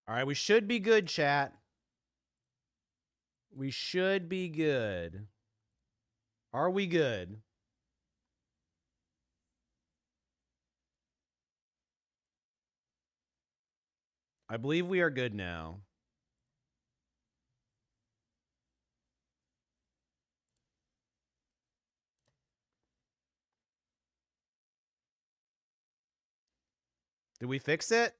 All right, we should be good, chat. We should be good. Are we good? I believe we are good now. Did we fix it?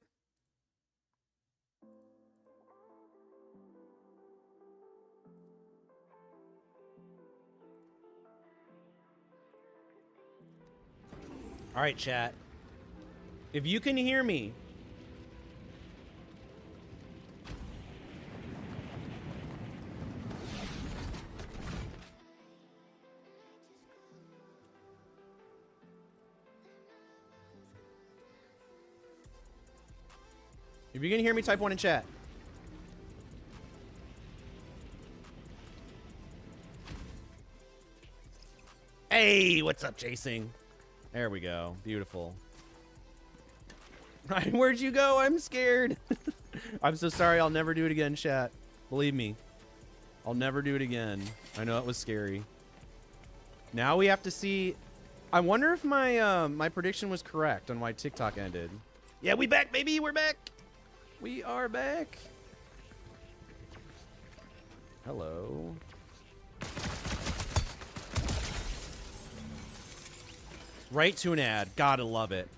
All right, chat. If you can hear me, if you can hear me, type 1 in chat. Hey, what's up, chasing? There we go. Beautiful. Ryan, where'd you go? I'm scared. I'm so sorry. I'll never do it again, chat. Believe me. I'll never do it again. I know it was scary. Now we have to see. I wonder if my my prediction was correct on why TikTok ended. Yeah, we back, baby. We're back. We are back. Hello. Right to an ad. Gotta love it.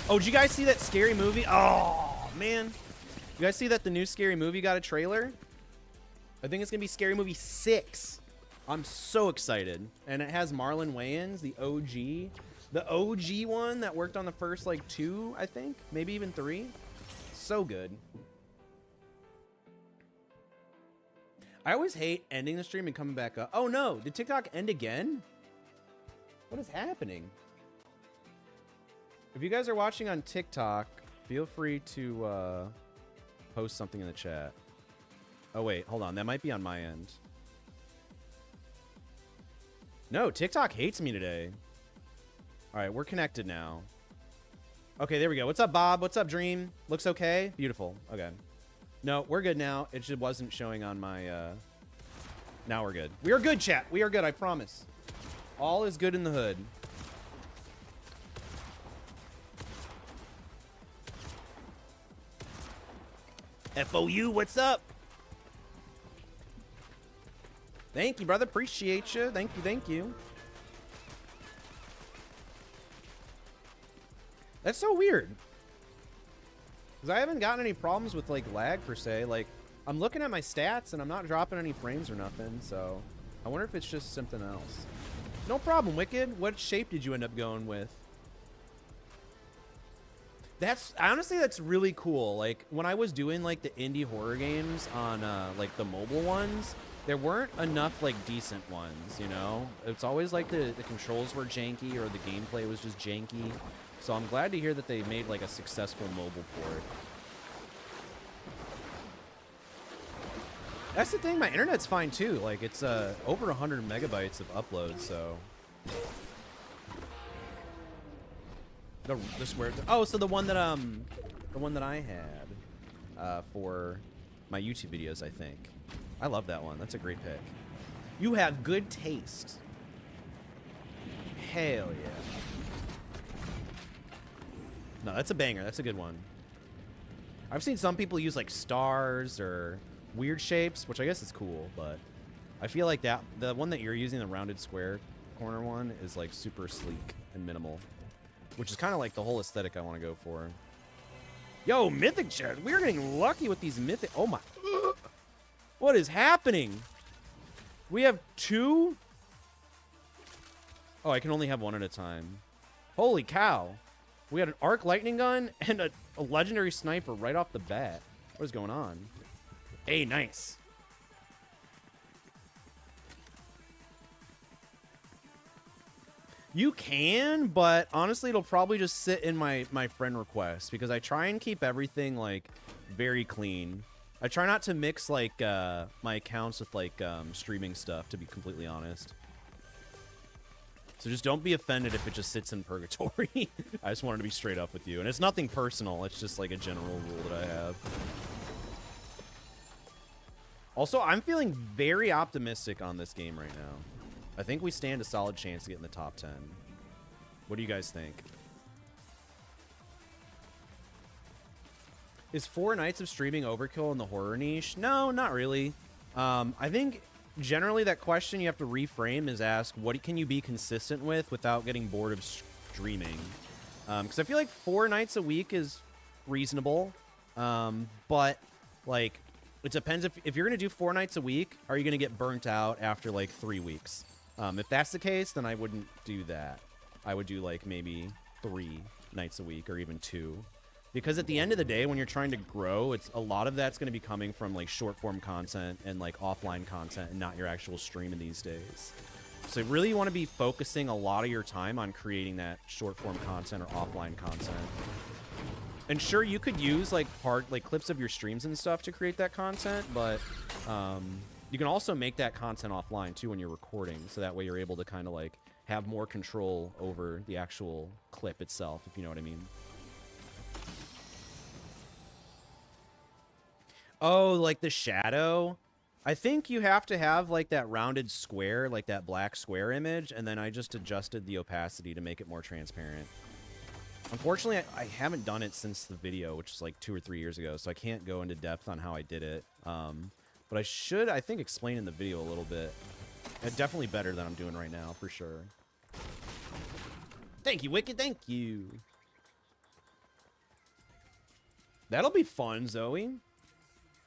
Oh, did you guys see that Scary Movie? Oh, man. You guys see that the new Scary Movie got a trailer? I think it's going to be Scary Movie 6. I'm so excited. And it has Marlon Wayans, the OG. The OG one that worked on the first, like, 2, I think. Maybe even 3. So good. I always hate ending the stream and coming back up. Oh, no. Did TikTok end again? What is happening? If you guys are watching on TikTok, feel free to post something in the chat. Oh, wait. Hold on. That might be on my end. No, TikTok hates me today. All right, we're connected now. Okay, there we go. What's up, Bob? What's up, Dream? Looks okay? Beautiful. Okay. No, we're good now. It just wasn't showing on my... Now we're good. We are good, chat. We are good, I promise. All is good in the hood. FOU, what's up? Thank you, brother. Appreciate you. Thank you, thank you. That's so weird. Because I haven't gotten any problems with, like, lag, per se. Like, I'm looking at my stats, and I'm not dropping any frames or nothing, so... I wonder if it's just something else. No problem, Wicked. What shape did you end up going with? That's honestly, that's really cool. Like when I was doing like the indie horror games on like the mobile ones, there weren't enough like decent ones, you know? It's always like the controls were janky or the gameplay was just janky. So I'm glad to hear that they made like a successful mobile port. That's the thing, my internet's fine too. Like it's over 100 megabytes of upload, so. Oh, so the one that I had for my YouTube videos, I think. I love that one. That's a great pick. You have good taste. Hell yeah. No, that's a banger. That's a good one. I've seen some people use like stars or weird shapes, which I guess is cool, but I feel like that the one that you're using, the rounded square corner one, is like super sleek and minimal. Which is kind of like the whole aesthetic I want to go for. Yo, Mythic chairs. We're getting lucky with these Mythic. Oh my. What is happening? We have 2? Oh, I can only have 1 at a time. Holy cow. We had an arc lightning gun and a legendary sniper right off the bat. What is going on? Hey, nice. You can, but honestly, it'll probably just sit in my friend request because I try and keep everything like very clean. I try not to mix like my accounts with like streaming stuff, to be completely honest. So So just don't be offended if it just sits in purgatory. I just wanted to be straight up with you. And it's nothing personal. It's just like a general rule that I have. Also, I'm feeling very optimistic on this game right now. I think we stand a solid chance to get in the top 10. What do you guys think? Is 4 nights of streaming overkill in the horror niche? No, not really. I think generally that question you have to reframe is ask, what can you be consistent with without getting bored of streaming? Because I feel like 4 nights a week is reasonable. But, like, it depends. If you're going to do 4 nights a week, are you going to get burnt out after, like, 3 weeks? If that's the case, then I wouldn't do that. I would do, like, maybe 3 nights a week or even 2. Because at the end of the day, when you're trying to grow, it's a lot of that's going to be coming from, like, short-form content and, like, offline content and not your actual streaming these days. So really you want to be focusing a lot of your time on creating that short-form content or offline content. And sure, you could use, like, clips of your streams and stuff to create that content, but you can also make that content offline, too, when you're recording. So that way you're able to kind of, like, have more control over the actual clip itself, if you know what I mean. Oh, like the shadow? I think you have to have, like, that rounded square, like that black square image, and then I just adjusted the opacity to make it more transparent. Unfortunately, I haven't done it since the video, which is like 2 or 3 years ago, so I can't go into depth on how I did it. But I should, I think, explain in the video a little bit. Definitely better than I'm doing right now, for sure. Thank you, Wicked. Thank you. That'll be fun, Zoe.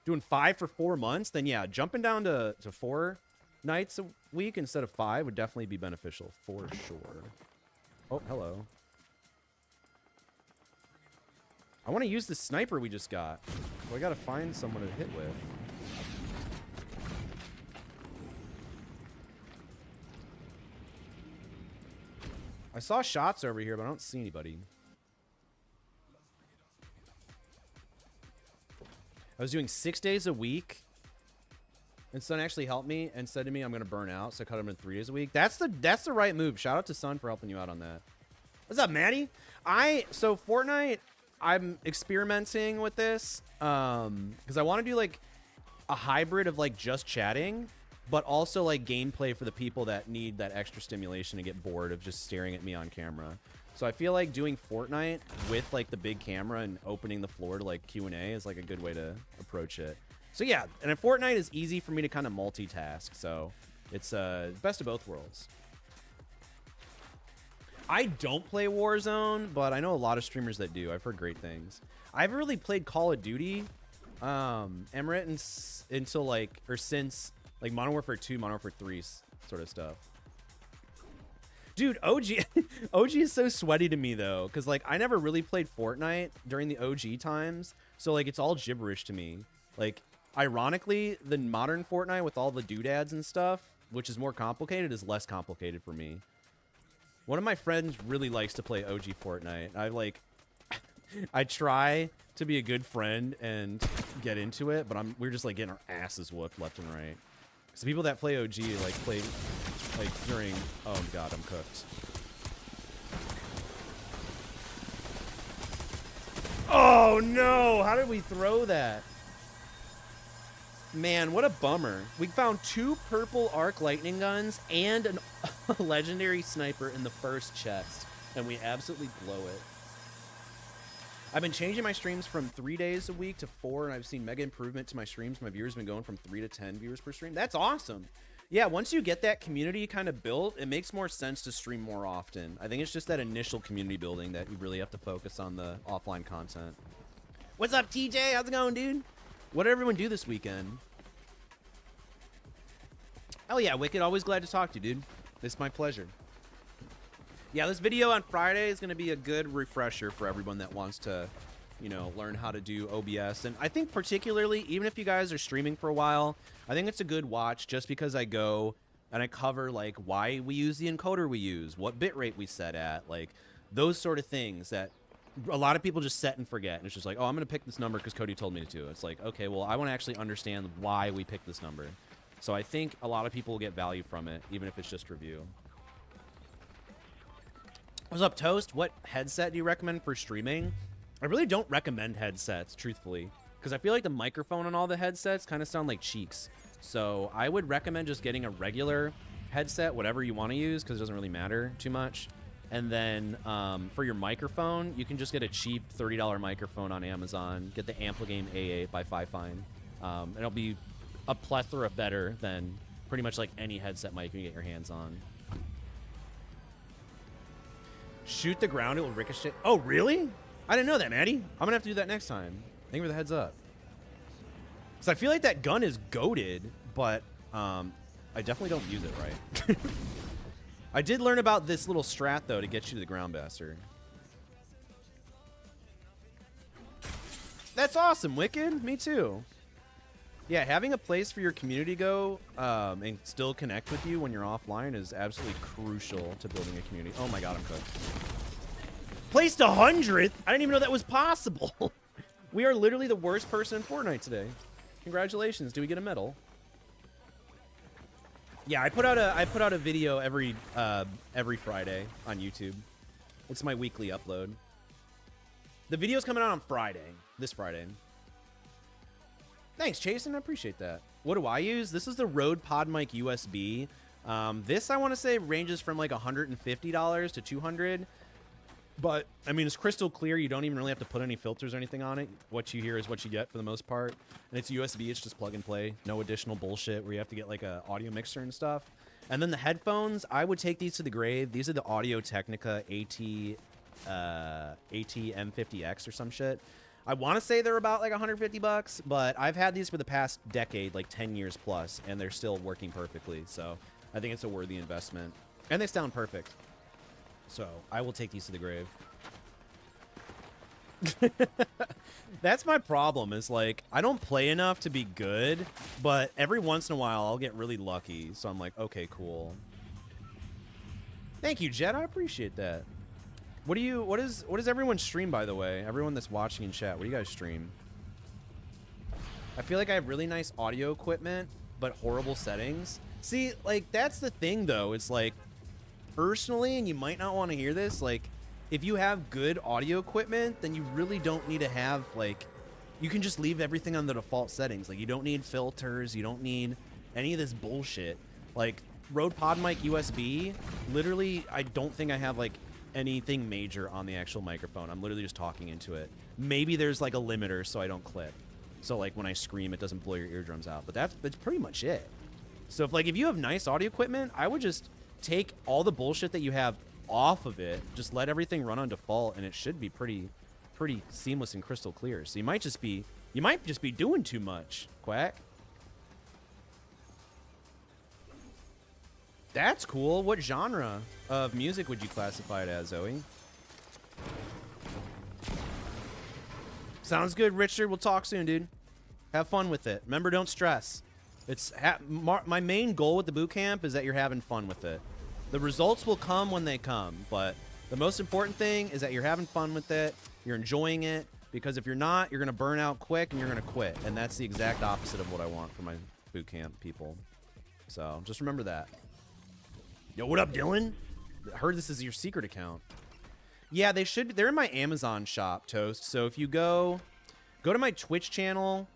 Doing 5 for 4 months, then yeah, jumping down to 4 nights a week instead of 5 would definitely be beneficial, for sure. Oh, hello. I want to use the sniper we just got. Well, I gotta find someone to hit with. I saw shots over here, but I don't see anybody. I was doing 6 days a week. And Sun actually helped me and said to me I'm gonna burn out, so I cut him in 3 days a week. That's the right move. Shout out to Sun for helping you out on that. What's up, Maddie? So Fortnite, I'm experimenting with this because I want to do like a hybrid of like just chatting, but also like gameplay for the people that need that extra stimulation and get bored of just staring at me on camera. So I feel like doing Fortnite with like the big camera and opening the floor to like Q&A is like a good way to approach it. So yeah, and Fortnite is easy for me to kind of multitask, so it's best of both worlds. I don't play Warzone, but I know a lot of streamers that do. I've heard great things. I haven't really played Call of Duty, Emirate, until like, or since like Modern Warfare 2, Modern Warfare 3 sort of stuff. Dude, OG is so sweaty to me though, because like I never really played Fortnite during the OG times, so like it's all gibberish to me. Like ironically, the modern Fortnite with all the doodads and stuff, which is more complicated, is less complicated for me. One of my friends really likes to play OG Fortnite. I try to be a good friend and get into it, but we're just like getting our asses whooped left and right. So people that play OG like play like during, oh god, I'm cooked. Oh no, how did we throw that? Man, what a bummer. We found 2 purple arc lightning guns and a legendary sniper in the first chest, and we absolutely blow it. I've been changing my streams from 3 days a week to 4, and I've seen mega improvement to my streams. My viewers have been going from 3 to 10 viewers per stream. That's awesome. Yeah, once you get that community kind of built, it makes more sense to stream more often. I think it's just that initial community building that you really have to focus on the offline content. What's up, TJ? How's it going, dude? What did everyone do this weekend? Oh yeah, Wicked. Always glad to talk to you, dude. It's my pleasure. Yeah, this video on Friday is going to be a good refresher for everyone that wants to, you know, learn how to do OBS. And I think particularly, even if you guys are streaming for a while, I think it's a good watch just because I go and I cover, like, why we use the encoder we use, what bitrate we set at, like, those sort of things that a lot of people just set and forget. And it's just like, oh, I'm going to pick this number because Cody told me to. It's like, okay, well, I want to actually understand why we picked this number. So I think a lot of people will get value from it, even if it's just review. What's up, Toast? What headset do you recommend for streaming? I really don't recommend headsets, truthfully, because I feel like the microphone on all the headsets kind of sound like cheeks. So I would recommend just getting a regular headset, whatever you want to use, because it doesn't really matter too much. And then for your microphone, you can just get a cheap $30 microphone on Amazon. Get the Amplagame A8 by Fifine. It'll be a plethora better than pretty much like any headset mic you can get your hands on. Shoot the ground, it will ricochet. Oh, really? I didn't know that, Maddie. I'm going to have to do that next time. Thank you for the heads up. So I feel like that gun is goated, but I definitely don't use it right. I did learn about this little strat, though, to get you to the ground, bastard. That's awesome, Wicked. Me too. Yeah, having a place for your community to go and still connect with you when you're offline is absolutely crucial to building a community. Oh my god, I'm cooked. Placed 100th? I didn't even know that was possible. We are literally the worst person in Fortnite today. Congratulations. Do we get a medal? Yeah, I put out a video every Friday on YouTube. It's my weekly upload. The video's coming out on Friday. This Friday. Thanks, Chasen. I appreciate that. What do I use? This is the Rode PodMic USB. This, I want to say, ranges from like $150 to $200. But, I mean, it's crystal clear. You don't even really have to put any filters or anything on it. What you hear is what you get for the most part. And it's USB. It's just plug and play. No additional bullshit where you have to get like a audio mixer and stuff. And then the headphones, I would take these to the grave. These are the Audio Technica AT-M50X or some shit. I want to say they're about like $150, but I've had these for the past decade, like 10 years plus, and they're still working perfectly. So I think it's a worthy investment. And they sound perfect. So I will take these to the grave. That's my problem, is like, I don't play enough to be good, but every once in a while I'll get really lucky. So I'm like, okay, cool. Thank you, Jet. I appreciate that. What does everyone stream, by the way? Everyone that's watching in chat, what do you guys stream? I feel like I have really nice audio equipment, but horrible settings. See, like, that's the thing, though. It's like, personally, and you might not want to hear this, like, if you have good audio equipment, then you really don't need to have, like, you can just leave everything on the default settings. Like, you don't need filters. You don't need any of this bullshit. Like, Rode PodMic USB, literally, I don't think I have, like, anything major on the actual microphone. I'm literally just talking into it. Maybe there's like a limiter so I don't clip. So like when I scream, it doesn't blow your eardrums out. But that's pretty much it. So if you have nice audio equipment, I would just take all the bullshit that you have off of it, just let everything run on default, and it should be pretty seamless and crystal clear. So you might just be doing too much, Quack. That's cool. What genre of music would you classify it as, Zoe? Sounds good, Richard. We'll talk soon, dude. Have fun with it. Remember, don't stress. It's my main goal with the boot camp is that you're having fun with it. The results will come when they come, but the most important thing is that you're having fun with it, you're enjoying it, because if you're not, you're going to burn out quick and you're going to quit, and that's the exact opposite of what I want for my boot camp people. So just remember that. Yo, what up, Dylan? I heard this is your secret account. Yeah, they're in my Amazon shop, Toast. So if you go to my Twitch channel,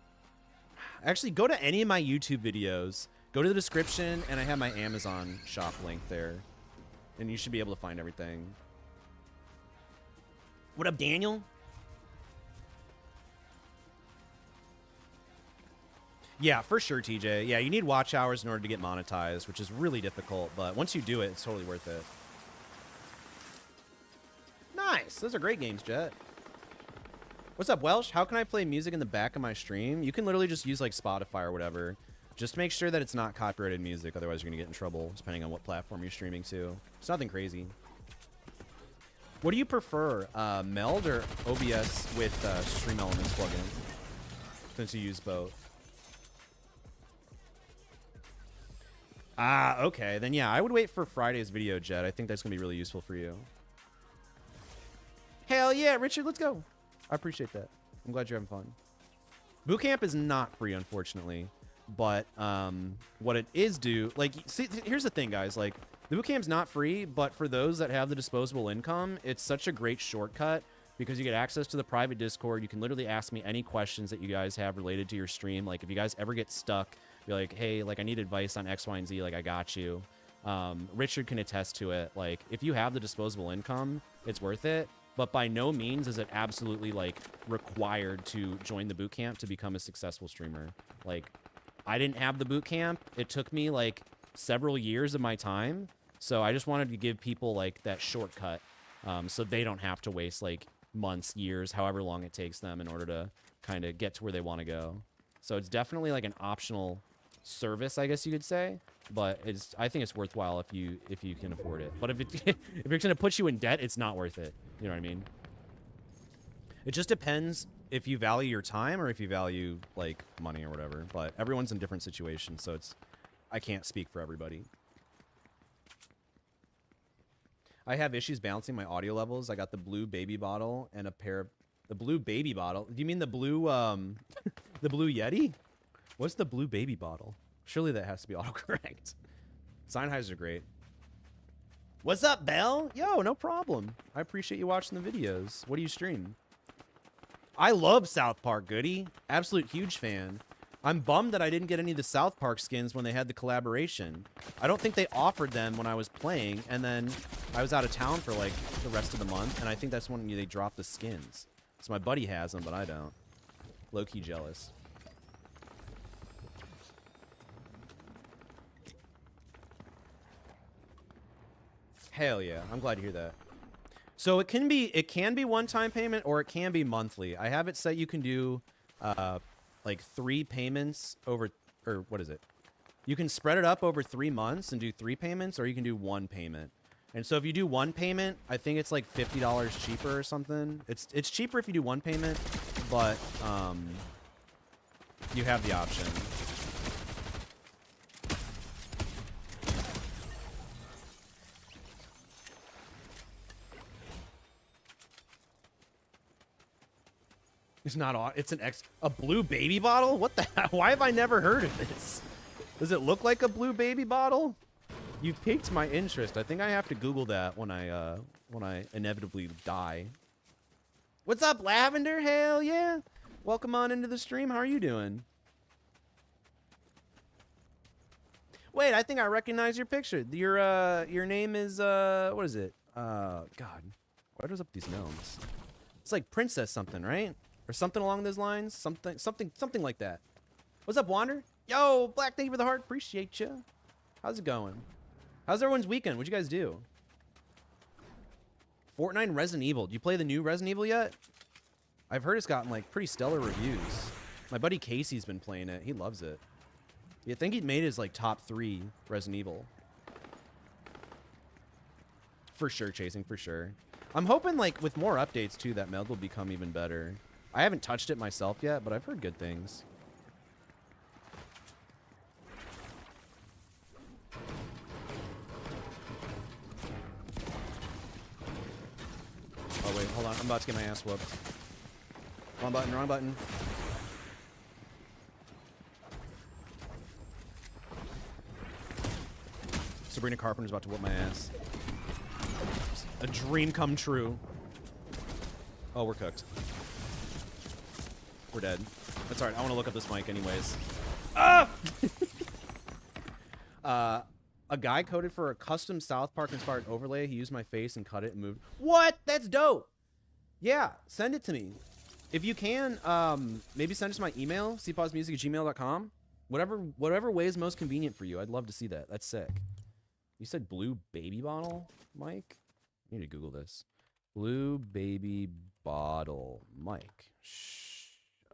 actually go to any of my YouTube videos, go to the description, and I have my Amazon shop link there. And you should be able to find everything. What up, Daniel? Yeah, for sure, TJ. Yeah, you need watch hours in order to get monetized, which is really difficult, but once you do it, it's totally worth it. Nice. Those are great games, Jet. What's up, Welsh? How can I play music in the back of my stream? You can literally just use, like, Spotify or whatever. Just make sure that it's not copyrighted music, otherwise you're going to get in trouble, depending on what platform you're streaming to. It's nothing crazy. What do you prefer, Meld or OBS with Stream Elements plugin? Since you use both. Ah, okay. Then, yeah, I would wait for Friday's video, Jet. I think that's going to be really useful for you. Hell yeah, Richard, let's go. I appreciate that. I'm glad you're having fun. Bootcamp is not free, unfortunately. But what it is like, see, here's the thing, guys. Like, The bootcamp's not free, but for those that have the disposable income, it's such a great shortcut because you get access to the private Discord. You can literally ask me any questions that you guys have related to your stream. Like, if you guys ever get stuck, be like, hey, like, I need advice on X, Y, and Z. Like, I got you. Richard can attest to it. Like, if you have the disposable income, it's worth it. But by no means is it absolutely, like, required to join the bootcamp to become a successful streamer. Like, I didn't have the bootcamp. It took me, like, several years of my time. So I just wanted to give people, like, that shortcut so they don't have to waste, like, months, years, however long it takes them in order to kind of get to where they want to go. So it's definitely, like, an optional service, I guess you could say. But I think it's worthwhile if you can afford it. But if it's going to put you in debt, it's not worth it. You know what I mean? It just depends if you value your time or if you value, like, money or whatever. But everyone's in different situations, so I can't speak for everybody. I have issues balancing my audio levels. I got the blue baby bottle and a pair of... The blue baby bottle? Do you mean the blue, the blue Yeti? What's the blue baby bottle? Surely that has to be autocorrect. Sennheisers are great. What's up, Belle? Yo, no problem. I appreciate you watching the videos. What do you stream? I love South Park, Goody. Absolute huge fan. I'm bummed that I didn't get any of the South Park skins when they had the collaboration. I don't think they offered them when I was playing, and then I was out of town for, like, the rest of the month, and I think that's when they dropped the skins. So my buddy has them, but I don't. Low-key jealous. Hell yeah. I'm glad to hear that. So it can be one-time payment or it can be monthly. I have it set you can do like 3 payments over, or what is it? You can spread it up over 3 months and do 3 payments, or you can do 1 payment. And so if you do 1 payment, I think it's like $50 cheaper or something. It's cheaper if you do 1 payment, but you have the option. It's not. It's a blue baby bottle. What the hell? Why have I never heard of this? Does it look like a blue baby bottle? You've piqued my interest. I think I have to Google that when I inevitably die. What's up, Lavender? Hell yeah! Welcome on into the stream. How are you doing? Wait, I think I recognize your picture. Your name is what is it? God, what is up with these gnomes? It's like Princess something, right? Or something along those lines. Something like that. What's up, Wander? Yo, Black, thank you for the heart. Appreciate you. How's it going? How's everyone's weekend? What'd you guys do? Fortnite and Resident Evil. Did you play the new Resident Evil yet? I've heard it's gotten, like, pretty stellar reviews. My buddy Casey's been playing it. He loves it. I think he made his, like, top 3 Resident Evil. For sure, Chasing, for sure. I'm hoping, like, with more updates, too, that meld will become even better. I haven't touched it myself yet, but I've heard good things. Oh, wait, hold on. I'm about to get my ass whooped. Wrong button, wrong button. Sabrina Carpenter's about to whoop my ass. A dream come true. Oh, we're cooked. We're dead. That's alright. I want to look up this mic anyways. Ah! A guy coded for a custom South Park inspired overlay. He used my face and cut it and moved. What? That's dope. Yeah, send it to me. If you can, maybe send it to my email, cpawsmusic@gmail.com. Whatever way is most convenient for you. I'd love to see that. That's sick. You said blue baby bottle, Mike? I need to Google this. Blue baby bottle, Mike. Shh.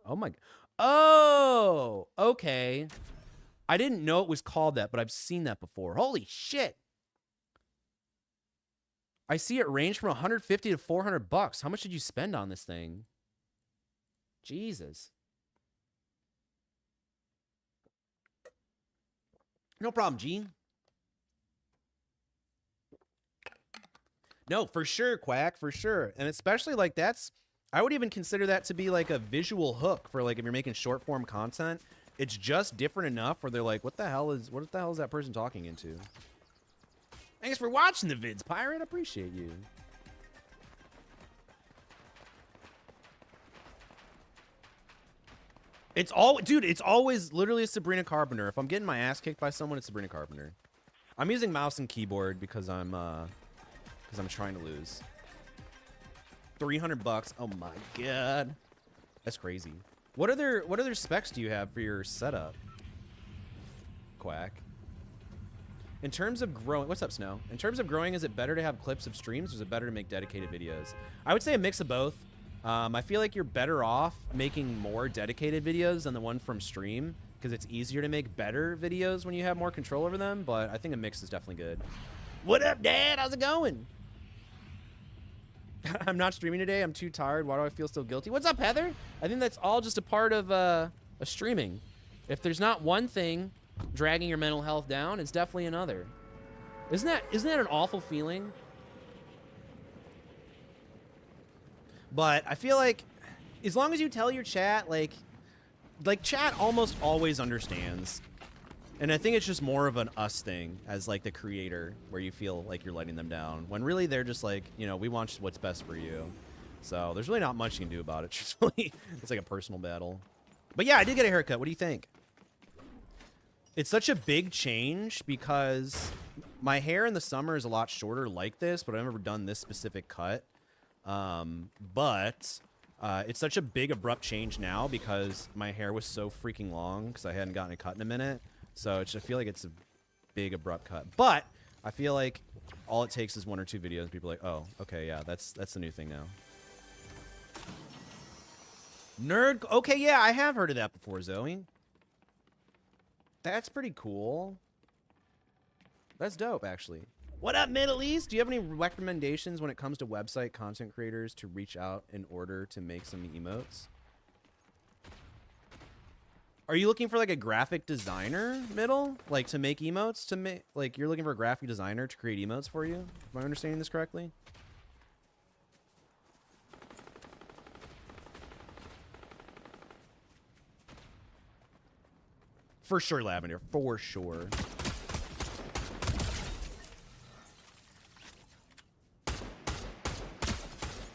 Oh my. Oh, okay. I didn't know it was called that, but I've seen that before. Holy shit. I see it range from 150 to 400 bucks. How much did you spend on this thing? Jesus. No problem, Gene. No, for sure, Quack, for sure. And especially like I would even consider that to be like a visual hook for like if you're making short form content. It's just different enough where they're like, what the hell is that person talking into? Thanks for watching the vids, Pirate. I appreciate you. It's all, dude. It's always literally a Sabrina Carpenter. If I'm getting my ass kicked by someone, it's Sabrina Carpenter. I'm using mouse and keyboard because I'm trying to lose. $300. Oh my god, that's crazy. What other specs do you have for your setup, Quack? In terms of growing, what's up, Snow? In terms of growing, is it better to have clips of streams, or is it better to make dedicated videos? I would say a mix of both. I feel like you're better off making more dedicated videos than the one from stream, because it's easier to make better videos when you have more control over them, but I think a mix is definitely good. What up, Dad? How's it going? I'm not streaming today. I'm too tired. Why do I feel so guilty? What's up, Heather? I think that's all just a part of a streaming. If there's not one thing dragging your mental health down, it's definitely another. Isn't that an awful feeling? But I feel like as long as you tell your chat, like chat almost always understands. And I think it's just more of an us thing as like the creator, where you feel like you're letting them down, when really they're just like, you know, we want what's best for you. So there's really not much you can do about it, truthfully. It's like a personal battle. But yeah, I did get a haircut. What do you think? It's such a big change because my hair in the summer is a lot shorter like this, but I've never done this specific cut. But it's such a big abrupt change now because my hair was so freaking long because I hadn't gotten it cut in a minute. So I feel like it's a big abrupt cut. But I feel like all it takes is 1 or 2 videos. People are like, oh, okay, yeah, that's the new thing now. Nerd. Okay, yeah, I have heard of that before, Zoe. That's pretty cool. That's dope, actually. What up, Middle East? Do you have any recommendations when it comes to website content creators to reach out in order to make some emotes? Are you looking for like a graphic designer, Middle? Like to make emotes? To make, like, you're looking for a graphic designer to create emotes for you? Am I understanding this correctly? For sure, Lavender. For sure.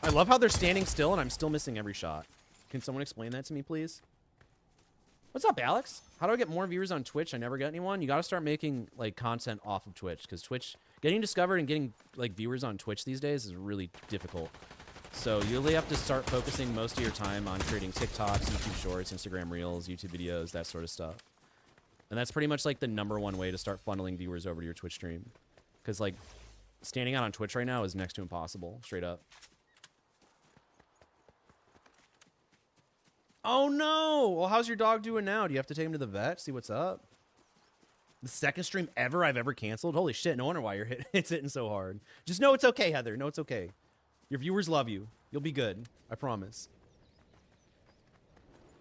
I love how they're standing still and I'm still missing every shot. Can someone explain that to me, please? What's up, Alex? How do I get more viewers on Twitch? I never got anyone. You got to start making like content off of Twitch, because Twitch, getting discovered and getting like viewers on Twitch these days is really difficult. So you really have to start focusing most of your time on creating TikToks, YouTube Shorts, Instagram Reels, YouTube videos, that sort of stuff. And that's pretty much like the #1 way to start funneling viewers over to your Twitch stream. Because like standing out on Twitch right now is next to impossible, straight up. Oh no! Well, how's your dog doing now? Do you have to take him to the vet? See what's up? The second stream ever I've ever canceled? Holy shit, no wonder why it's hitting so hard. Just know it's okay, Heather. No, it's okay. Your viewers love you. You'll be good. I promise.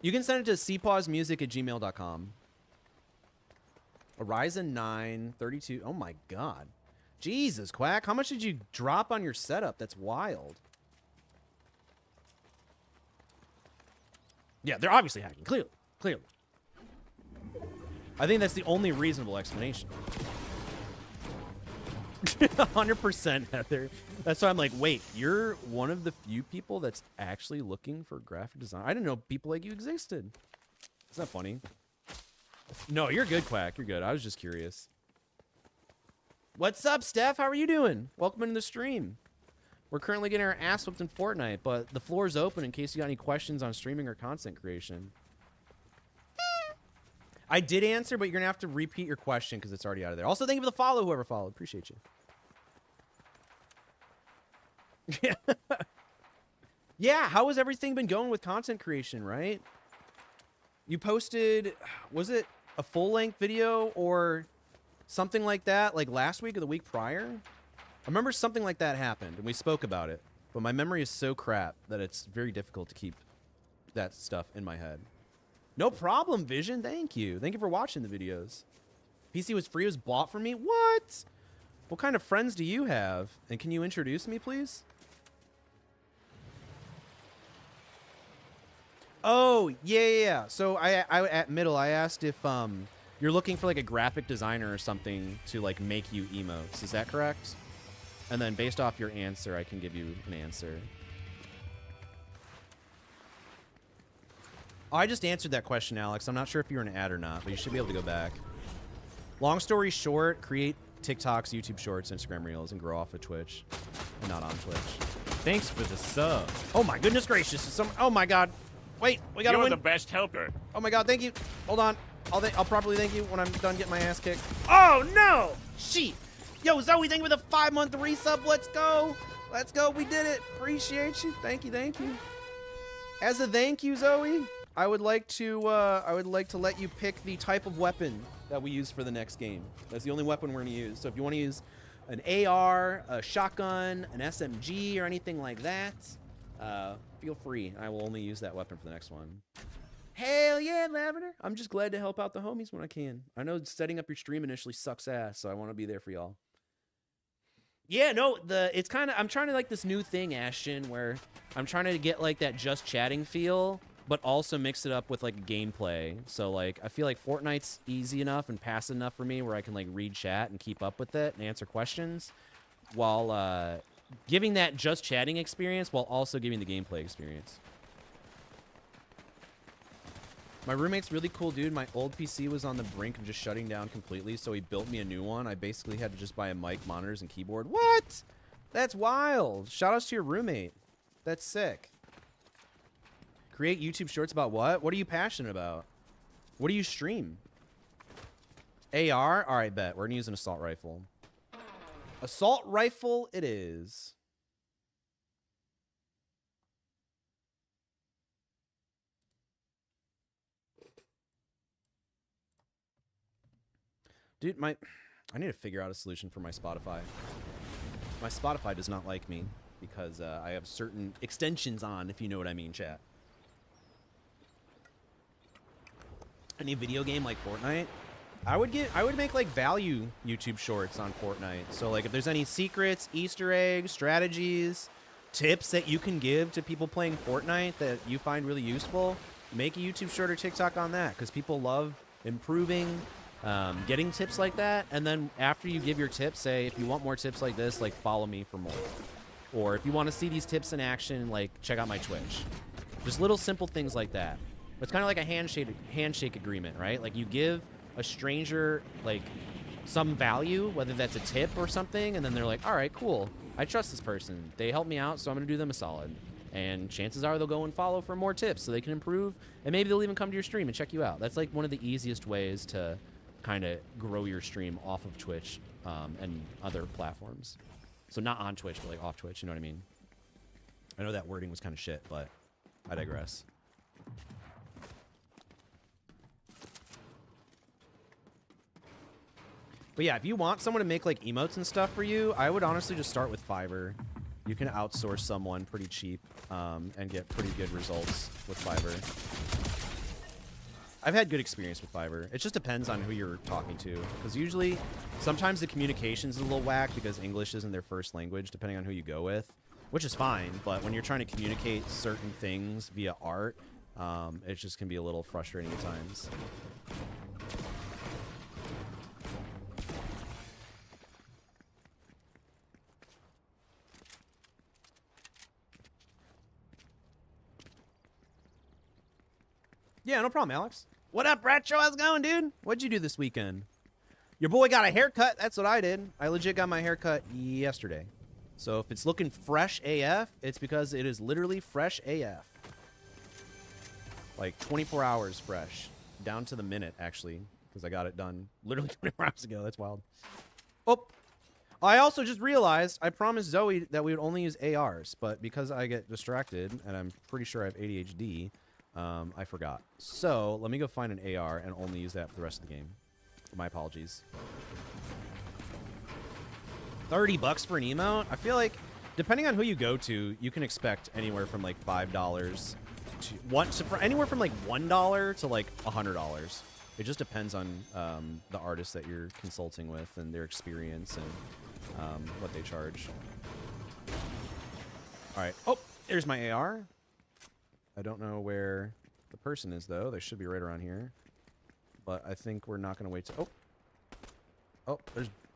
You can send it to cpawsmusic@gmail.com. A Ryzen 9 32. Oh my god. Jesus, Quack. How much did you drop on your setup? That's wild. Yeah, they're obviously hacking. Clearly. Clearly. I think that's the only reasonable explanation. 100%, Heather. That's why I'm like, wait, you're one of the few people that's actually looking for graphic design. I didn't know people like you existed. Isn't that funny? No, you're good, Quack. You're good. I was just curious. What's up, Steph? How are you doing? Welcome into the stream. We're currently getting our ass whooped in Fortnite, but the floor is open in case you got any questions on streaming or content creation. I did answer, but you're going to have to repeat your question because it's already out of there. Also, thank you for the follow, whoever followed. Appreciate you. Yeah, how has everything been going with content creation, right? You posted, was it a full-length video or something like that, like last week or the week prior? I remember something like that happened, and we spoke about it. But my memory is so crap that it's very difficult to keep that stuff in my head. No problem, Vision. Thank you. Thank you for watching the videos. PC was free. It was bought for me? What? What kind of friends do you have? And can you introduce me, please? Oh, yeah. So I at Middle, I asked if your you're looking for like a graphic designer or something to like make you emotes. Is that correct? And then based off your answer, I can give you an answer. Oh, I just answered that question, Alex. I'm not sure if you were an ad or not, but you should be able to go back. Long story short, create TikToks, YouTube Shorts, Instagram Reels, and grow off of Twitch. And not on Twitch. Thanks for the sub. Oh my goodness gracious. Oh my god. Wait, we gotta win. You're the best helper. Oh my god, thank you. Hold on. I'll properly thank you when I'm done getting my ass kicked. Oh no! Sheet. Yo, Zoe, thank you for the 5-month resub. Let's go. Let's go. We did it. Appreciate you. Thank you, thank you. As a thank you, Zoe, I would like to let you pick the type of weapon that we use for the next game. That's the only weapon we're gonna use. So if you want to use an AR, a shotgun, an SMG, or anything like that, feel free. I will only use that weapon for the next one. Hell yeah, Lavender. I'm just glad to help out the homies when I can. I know setting up your stream initially sucks ass, so I want to be there for y'all. Yeah, no, it's kind of, I'm trying to like this new thing, Ashton, where I'm trying to get like that just chatting feel, but also mix it up with like gameplay. So like, I feel like Fortnite's easy enough and passive enough for me where I can like read chat and keep up with it and answer questions while giving that just chatting experience while also giving the gameplay experience. My roommate's really cool, dude. My old PC was on the brink of just shutting down completely, so he built me a new one. I basically had to just buy a mic, monitors, and keyboard. What? That's wild. Shout outs to your roommate. That's sick. Create YouTube shorts about what? What are you passionate about? What do you stream? AR? All right, bet. We're going to use an assault rifle. Assault rifle it is. Dude, I need to figure out a solution for my Spotify. My Spotify does not like me because I have certain extensions on, if you know what I mean, chat. Any video game like Fortnite, I would make like value YouTube shorts on Fortnite. So like if there's any secrets, Easter eggs, strategies, tips that you can give to people playing Fortnite that you find really useful, make a YouTube short or TikTok on that because people love improving, getting tips like that. And then after you give your tips, say if you want more tips like this, like follow me for more. Or if you want to see these tips in action, like check out my Twitch. Just little simple things like that. It's kind of like a handshake agreement, right? Like you give a stranger like some value, whether that's a tip or something, and then they're like, all right, cool. I trust this person. They help me out, so I'm going to do them a solid. And chances are they'll go and follow for more tips so they can improve. And maybe they'll even come to your stream and check you out. That's like one of the easiest ways to kind of grow your stream off of Twitch and other platforms. So not on Twitch, but like off Twitch, you know what I mean? I know that wording was kind of shit, but I digress. But yeah, if you want someone to make like emotes and stuff for you, I would honestly just start with Fiverr. You can outsource someone pretty cheap and get pretty good results with Fiverr. I've had good experience with Fiverr. It just depends on who you're talking to. Because usually, sometimes the communication's a little whack because English isn't their first language, depending on who you go with. Which is fine, but when you're trying to communicate certain things via art, it just can be a little frustrating at times. Yeah, no problem, Alex. What up, Retro? How's it going, dude? What'd you do this weekend? Your boy got a haircut. That's what I did. I legit got my haircut yesterday. So if it's looking fresh AF, it's because it is literally fresh AF. Like 24 hours fresh. Down to the minute, actually, because I got it done literally 24 hours ago. That's wild. Oh, I also just realized I promised Zoe that we would only use ARs, but because I get distracted, and I'm pretty sure I have ADHD, I forgot. So let me go find an AR and only use that for the rest of the game. My apologies. 30 bucks for an emote? I feel like, depending on who you go to, you can expect anywhere from like $5 to anywhere from like $1 to like $100. It just depends on the artist that you're consulting with and their experience and what they charge. All right. Oh, there's my AR. I don't know where the person is, though. They should be right around here. but I think we're not going to wait. Oh. Oh,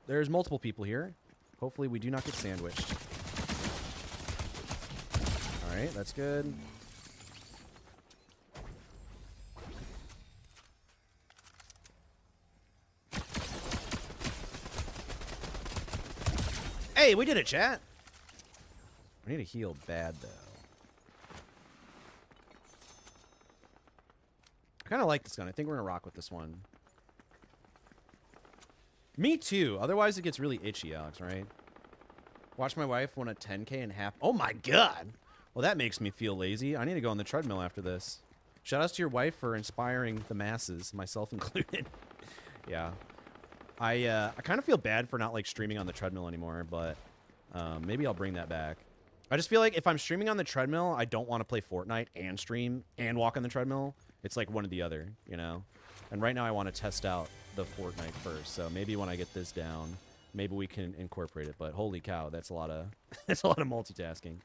there's multiple people here. Hopefully we do not get sandwiched. All right, that's good. Hey, we did it, chat. I need to heal bad, though. I kind of like this gun. I think we're going to rock with this one. Me too. Otherwise, it gets really itchy, Alex, right? Watch my wife win a 10K in half. Oh, my God. Well, that makes me feel lazy. I need to go on the treadmill after this. Shout outs to your wife for inspiring the masses, myself included. Yeah. I kind of feel bad for not, like, streaming on the treadmill anymore, but maybe I'll bring that back. I just feel like if I'm streaming on the treadmill, I don't want to play Fortnite and stream and walk on the treadmill. It's like one or the other, you know? And right now I want to test out the Fortnite first, so maybe when I get this down, maybe we can incorporate it. But holy cow, that's a lot of that's a lot of multitasking.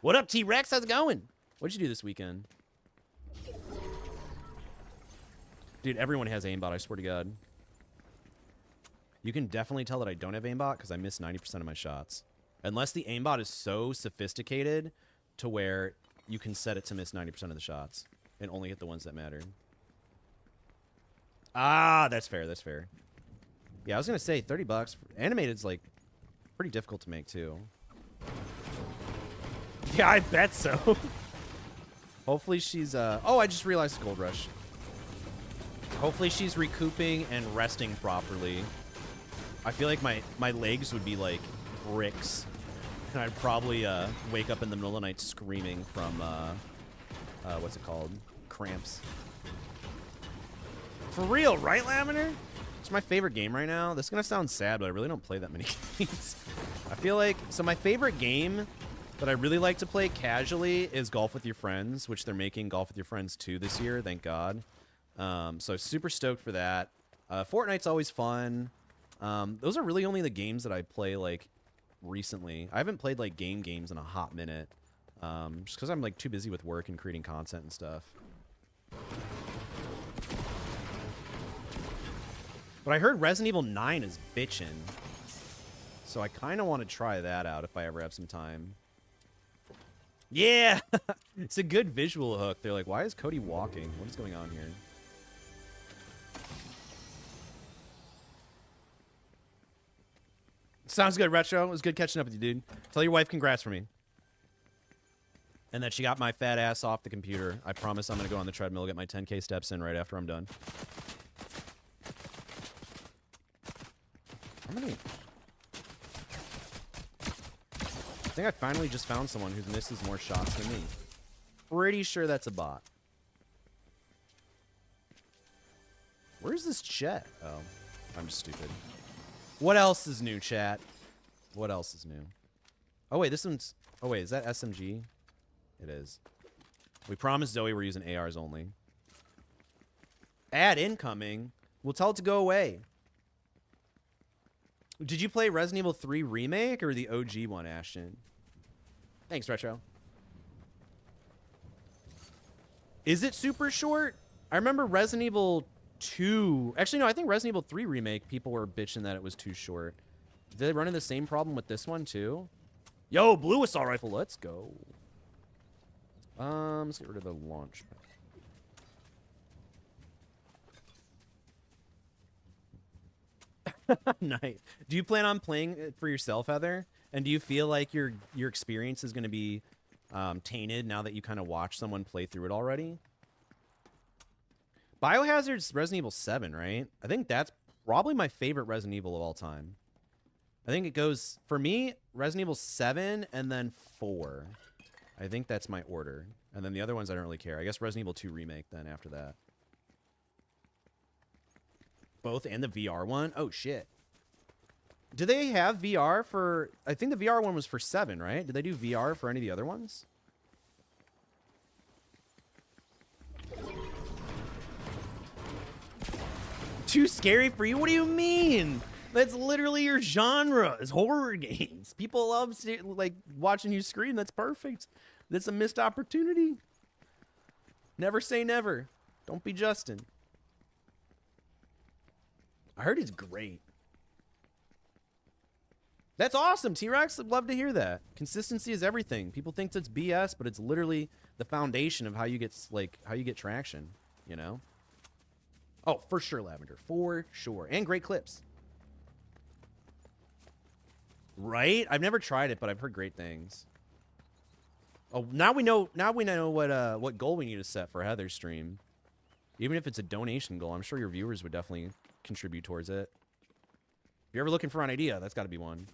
What up, T-Rex? How's it going? What'd you do this weekend? Dude, everyone has aimbot, I swear to God. You can definitely tell that I don't have aimbot because I miss 90% of my shots. Unless the aimbot is so sophisticated to where you can set it to miss 90% of the shots and only hit the ones that matter. Ah, that's fair. That's fair. Yeah, I was going to say 30 bucks. Animated's like pretty difficult to make too. Yeah, I bet so. Hopefully she's oh, I just realized Gold Rush. Hopefully she's recouping and resting properly. I feel like my legs would be like bricks. And I'd probably wake up in the middle of the night screaming from what's it called? Cramps. For real, right, Laminer? It's my favorite game right now. This is gonna sound sad, but I really don't play that many games. I feel like so my favorite game that I really like to play casually is Golf with Your Friends, which they're making Golf with Your Friends 2 this year, thank God. So super stoked for that. Fortnite's always fun. Those are really only the games that I play like recently. I haven't played like games in a hot minute. Just because I'm like too busy with work and creating content and stuff. But I heard Resident Evil 9 is bitchin'. So I kind of want to try that out if I ever have some time. Yeah! It's a good visual hook. They're like, why is Cody walking? What is going on here? Sounds good, Retro. It was good catching up with you, dude. Tell your wife congrats for me. And that she got my fat ass off the computer. I promise I'm going to go on the treadmill, get my 10K steps in right after I'm done. How many? I think I finally just found someone who misses more shots than me. Pretty sure that's a bot. Where's this Chet? Oh, I'm just stupid. What else is new, chat? What else is new? Oh, wait, this one's... Oh, wait, is that SMG? It is. We promised Zoe we're using ARs only. Ad incoming. We'll tell it to go away. Did you play Resident Evil 3 Remake or the OG one, Ashton? Thanks, Retro. Is it super short? I remember Resident Evil 2. Actually, no, I think Resident Evil 3 Remake, people were bitching that it was too short. Did they run into the same problem with this one, too? Yo, blue assault rifle, let's go. Let's get rid of the launch pad. Nice. Do you plan on playing it for yourself, Heather? And do you feel like your experience is going to be tainted now that you kind of watch someone play through it already? Biohazard's Resident Evil 7, right? I think that's probably my favorite Resident Evil of all time. I think it goes, for me, Resident Evil 7 and then 4. I think that's my order. And then the other ones I don't really care. I guess Resident Evil 2 Remake then after that. Both and the VR one? Oh, shit. Do they have VR for... I think the VR one was for 7, right? Did they do VR for any of the other ones? Too scary for you? What do you mean? That's literally your genre, is horror games. People love like watching you scream. That's perfect. That's a missed opportunity. Never say never. Don't be Justin. I heard he's great. That's awesome, T-Rex. I'd love to hear that. Consistency is everything. People think that's BS, but it's literally the foundation of how you get traction, you know? Oh, for sure, Lavender. For sure. And great clips. Right? I've never tried it, but I've heard great things. Oh, now we know what goal we need to set for Heather's stream. Even if it's a donation goal, I'm sure your viewers would definitely contribute towards it. If you're ever looking for an idea, that's got to be one.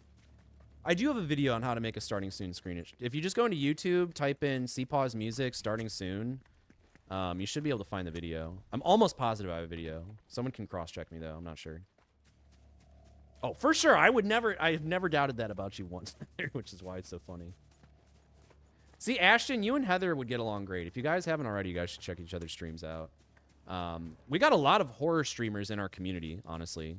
I do have a video on how to make a starting soon screen. If you just go into YouTube, type in CPAWS music starting soon, you should be able to find the video. I'm almost positive I have a video. Someone can cross-check me, though. I'm not sure. Oh, for sure. I've never doubted that about you once, which is why it's so funny. See, Ashton, you and Heather would get along great. If you guys haven't already, you guys should check each other's streams out. We got a lot of horror streamers in our community, honestly.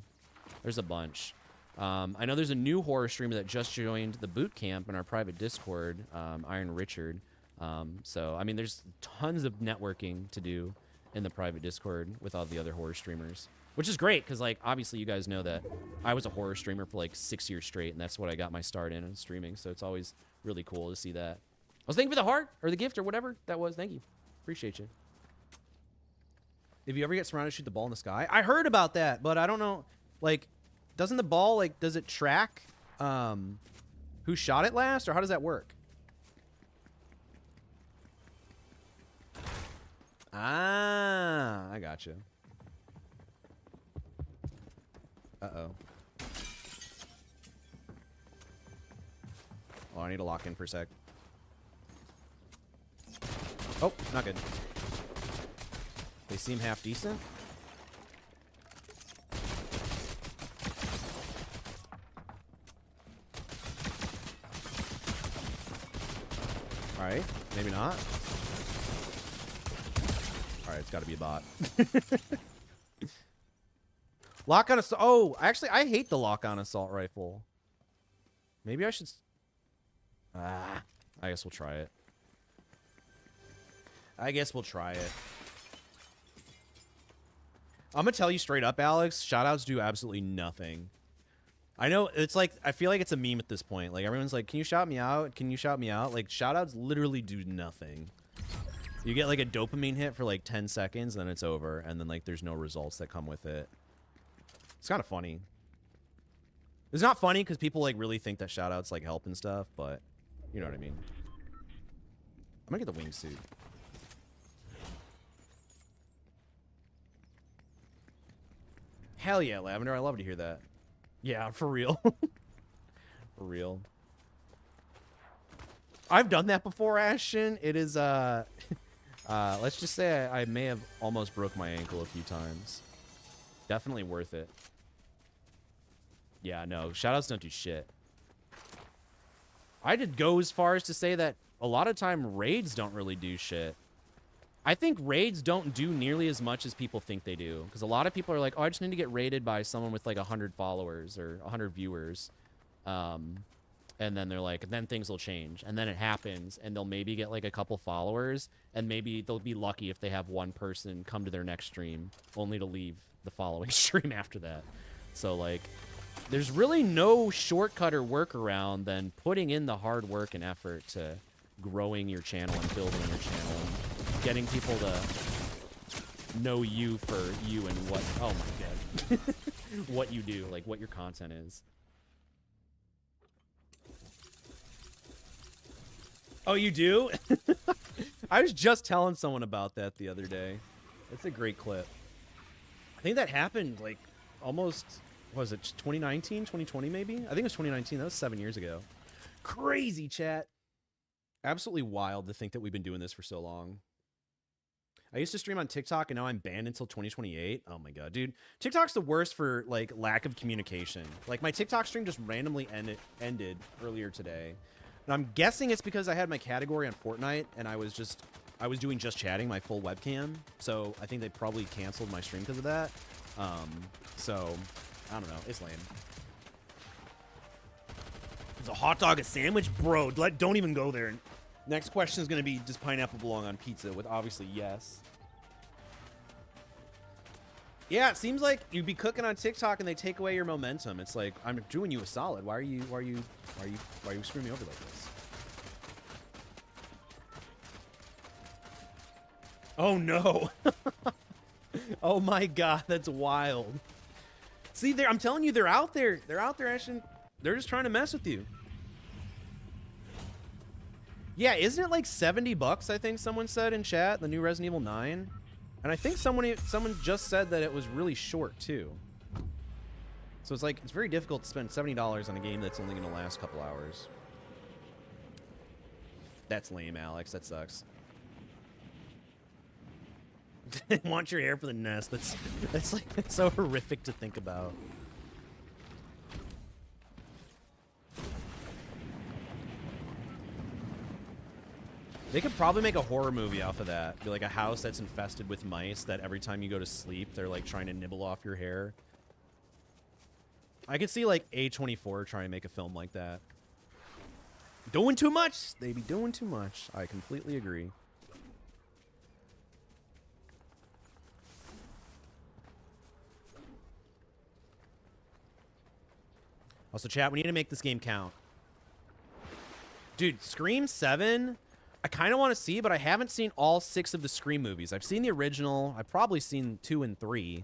There's a bunch. I know there's a new horror streamer that just joined the boot camp in our private Discord, Iron Richard. So, I mean, there's tons of networking to do in the private Discord with all the other horror streamers, which is great because, like, obviously you guys know that I was a horror streamer for, like, 6 years straight, and that's what I got my start in streaming, so it's always really cool to see that. I was thanking for the heart or the gift or whatever that was. Thank you. Appreciate you. If you ever get surrounded, shoot the ball in the sky. I heard about that, but I don't know. Like, doesn't the ball, like, does it track who shot it last, or how does that work? Ah, I gotcha. Uh-oh. Oh, I need to lock in for a sec. Oh, not good. They seem half decent. All right, maybe not. All right, it's got to be a bot. Lock on assault. Oh, actually, I hate the lock on assault rifle. Maybe I should. I guess we'll try it. I guess we'll try it. I'm gonna tell you straight up, Alex. Shoutouts do absolutely nothing. I know it's like, I feel like it's a meme at this point. Like, everyone's like, can you shout me out? Can you shout me out? Like, shoutouts literally do nothing. You get like a dopamine hit for like 10 seconds, and then it's over, and then like there's no results that come with it. It's kind of funny. It's not funny because people like really think that shoutouts like help and stuff, but you know what I mean. I'm gonna get the wingsuit. Hell yeah, Lavender. I love to hear that. Yeah, for real. For real. I've done that before, Ashton. It is, let's just say I may have almost broke my ankle a few times. Definitely worth it. Yeah, no, shoutouts don't do shit. I did go as far as to say that a lot of time raids don't really do shit. I think raids don't do nearly as much as people think they do. Because a lot of people are like, oh, I just need to get raided by someone with like 100 followers or 100 viewers. And then they're like, then things will change. And then it happens, and they'll maybe get like a couple followers, and maybe they'll be lucky if they have one person come to their next stream, only to leave the following stream after that. So like, there's really no shortcut or workaround than putting in the hard work and effort to growing your channel and building your channel and getting people to know you for you and what, oh my god, what you do, like what your content is. Oh, you do? I was just telling someone about that the other day. It's a great clip. I think that happened like almost, what was it, 2019, 2020 maybe? I think it was 2019. That was 7 years ago. Crazy, chat. Absolutely wild to think that we've been doing this for so long. I used to stream on TikTok, and now I'm banned until 2028. Oh my god, dude. TikTok's the worst for like lack of communication. Like my TikTok stream just randomly ended earlier today. And I'm guessing it's because I had my category on Fortnite, and I was doing just chatting, my full webcam. So I think they probably canceled my stream because of that. So I don't know. It's lame. Is a hot dog a sandwich? Bro, don't even go there. Next question is going to be, does pineapple belong on pizza? With obviously yes. Yeah, it seems like you'd be cooking on TikTok and they take away your momentum. It's like, I'm doing you a solid. Why are you screwing me over like this? Oh no. Oh my god, that's wild. See, I'm telling you, they're out there. They're out there, Ashton. They're just trying to mess with you. Yeah, isn't it like $70? I think someone said in chat, the new Resident Evil 9. And I think someone just said that it was really short too. So it's like, it's very difficult to spend $70 on a game that's only going to last a couple hours. That's lame, Alex. That sucks. Want your hair for the nest. That's like, it's so horrific to think about. They could probably make a horror movie off of that. Be like a house that's infested with mice that every time you go to sleep, they're like trying to nibble off your hair. I could see like A24 trying to make a film like that. Doing too much. They be doing too much. I completely agree. Also, chat, we need to make this game count. Dude, Scream 7... I kind of want to see, but I haven't seen all 6 of the Scream movies. I've seen the original. I've probably seen 2 and 3.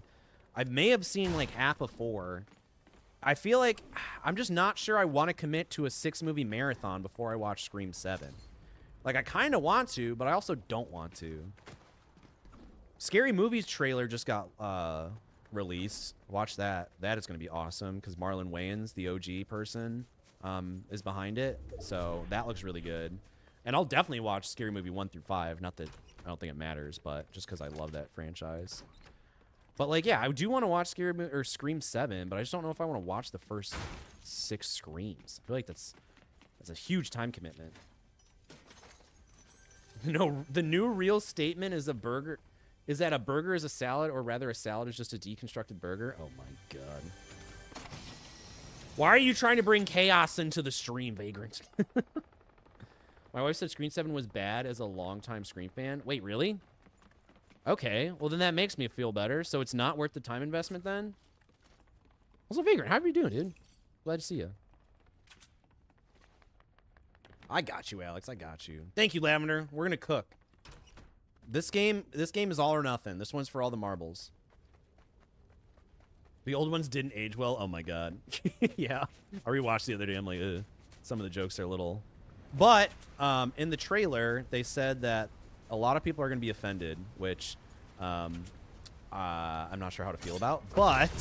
I may have seen like half of 4. I feel like I'm just not sure I want to commit to a 6-movie marathon before I watch Scream 7. Like, I kind of want to, but I also don't want to. Scary Movies trailer just got released. Watch that. That is going to be awesome because Marlon Wayans, the OG person, is behind it. So that looks really good. And I'll definitely watch Scary Movie 1 through 5. Not that I don't think it matters, but just because I love that franchise. But like, yeah, I do want to watch Scream 7, but I just don't know if I want to watch the first 6 Screams. I feel like that's a huge time commitment. No, the new real statement is a burger. Is that a burger is a salad, or rather a salad is just a deconstructed burger? Oh my god. Why are you trying to bring chaos into the stream, Vagrant? My wife said Scream 7 was bad as a longtime Scream fan. Wait, really? Okay, well then that makes me feel better. So it's not worth the time investment then? Also, Vagrant, how are you doing, dude? Glad to see you. I got you, Alex. I got you. Thank you, Lavender. We're gonna cook. This game is all or nothing. This one's for all the marbles. The old ones didn't age well. Oh my god. Yeah. I rewatched the other day. I'm like, ugh. Some of the jokes are a little. But in the trailer, they said that a lot of people are going to be offended, which I'm not sure how to feel about. But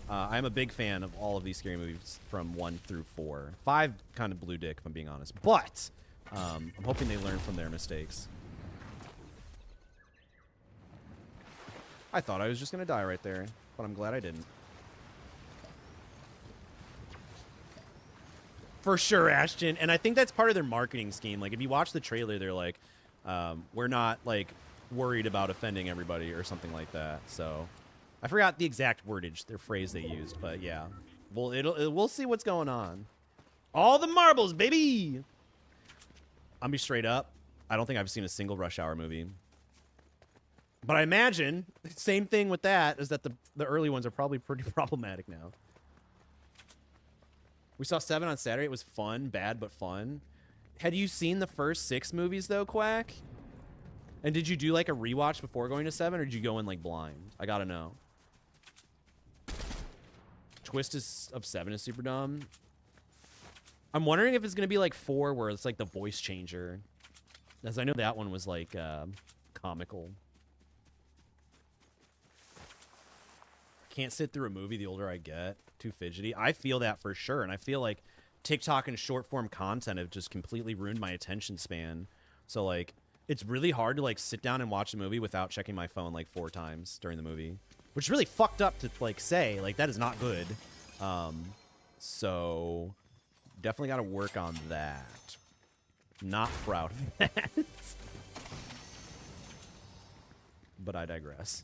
I'm a big fan of all of these scary movies from 1 through 4. 5 kind of blew dick, if I'm being honest. But I'm hoping they learn from their mistakes. I thought I was just going to die right there, but I'm glad I didn't. For sure, Ashton. And I think that's part of their marketing scheme. Like, if you watch the trailer, they're like, we're not, like, worried about offending everybody or something like that. So, I forgot the exact wordage, their phrase they used. But, yeah. Well, we'll see what's going on. All the marbles, baby! I'll be straight up. I don't think I've seen a single Rush Hour movie. But I imagine, same thing with that, is that the early ones are probably pretty problematic now. We saw 7 on Saturday. It was fun. Bad, but fun. Had you seen the first 6 movies, though, Quack? And did you do, like, a rewatch before going to 7, or did you go in, like, blind? I gotta know. Twist of 7 is super dumb. I'm wondering if it's gonna be, like, 4, where it's, like, the voice changer. As I know that one was, like, comical. Can't sit through a movie the older I get. Too fidgety. I feel that for sure, and I feel like TikTok and short form content have just completely ruined my attention span. So like, it's really hard to like sit down and watch a movie without checking my phone like 4 times during the movie, which is really fucked up to like say. Like, that is not good. So definitely got to work on that. Not proud of that. But I digress.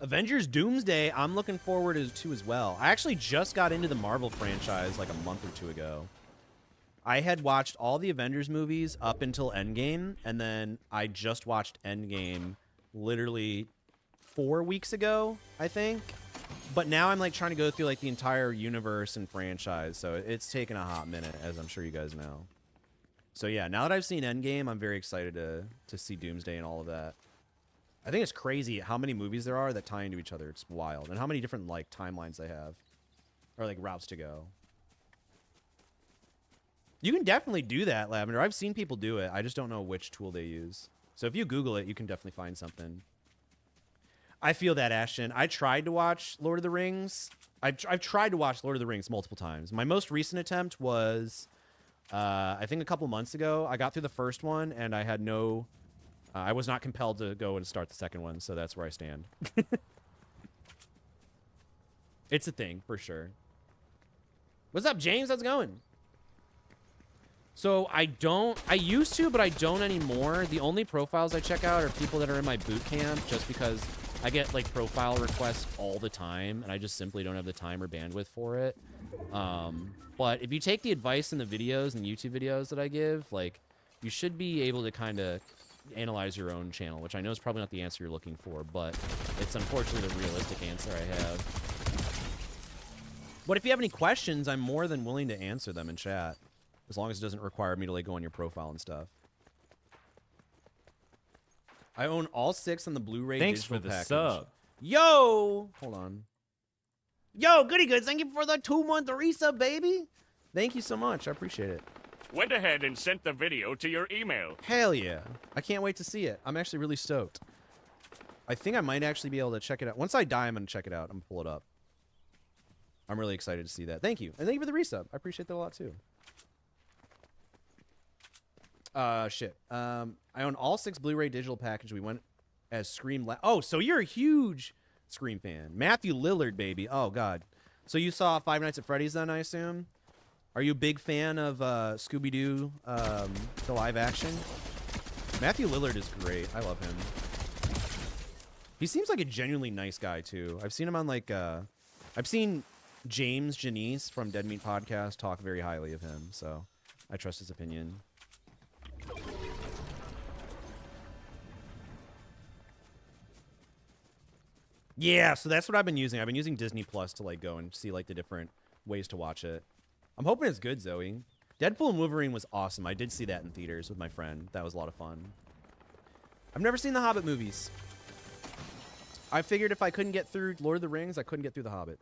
Avengers Doomsday, I'm looking forward to as well. I actually just got into the Marvel franchise like a month or 2 ago. I had watched all the Avengers movies up until Endgame, and then I just watched Endgame literally 4 weeks ago, I think. But now I'm like trying to go through like the entire universe and franchise, so it's taken a hot minute, as I'm sure you guys know. So yeah, now that I've seen Endgame, I'm very excited to see Doomsday and all of that. I think it's crazy how many movies there are that tie into each other. It's wild, and how many different like timelines they have, or like routes to go. You can definitely do that, Lavender. I've seen people do it. I just don't know which tool they use. So if you Google it, you can definitely find something. I feel that, Ashton. I tried to watch Lord of the Rings. I've tried to watch Lord of the Rings multiple times. My most recent attempt was, I think a couple months ago. I got through the first one, and I had no... I was not compelled to go and start the second one, so that's where I stand. It's a thing, for sure. What's up, James? How's it going? So I used to, but I don't anymore. The only profiles I check out are people that are in my boot camp, just because I get like profile requests all the time, and I just simply don't have the time or bandwidth for it. But if you take the advice in the videos and YouTube videos that I give, like, you should be able to kind of analyze your own channel, which I know is probably not the answer you're looking for, but it's unfortunately the realistic answer I have. But if you have any questions, I'm more than willing to answer them in chat. As long as it doesn't require me to like go on your profile and stuff. I own all 6 on the Blu-ray digital package. Thanks for the sub. Yo! Hold on. Yo, goody goods. Thank you for the 2-month resub, baby. Thank you so much. I appreciate it. Went ahead and sent the video to your email. Hell yeah. I can't wait to see it. I'm actually really stoked. I think I might actually be able to check it out. Once I die, I'm going to check it out. I'm going to pull it up. I'm really excited to see that. Thank you. And thank you for the resub. I appreciate that a lot, too. Shit. I own all 6 Blu-ray digital package. We went as Scream. Oh, so you're a huge Scream fan. Matthew Lillard, baby. Oh, God. So you saw Five Nights at Freddy's then, I assume? Are you a big fan of Scooby-Doo, the live action? Matthew Lillard is great. I love him. He seems like a genuinely nice guy, too. I've seen him on, like, I've seen James Janice from Dead Meat Podcast talk very highly of him, so I trust his opinion. Yeah, so that's what I've been using. I've been using Disney Plus to like go and see like the different ways to watch it. I'm hoping it's good, Zoe. Deadpool and Wolverine was awesome. I did see that in theaters with my friend. That was a lot of fun. I've never seen the Hobbit movies. I figured if I couldn't get through Lord of the Rings, I couldn't get through the Hobbit.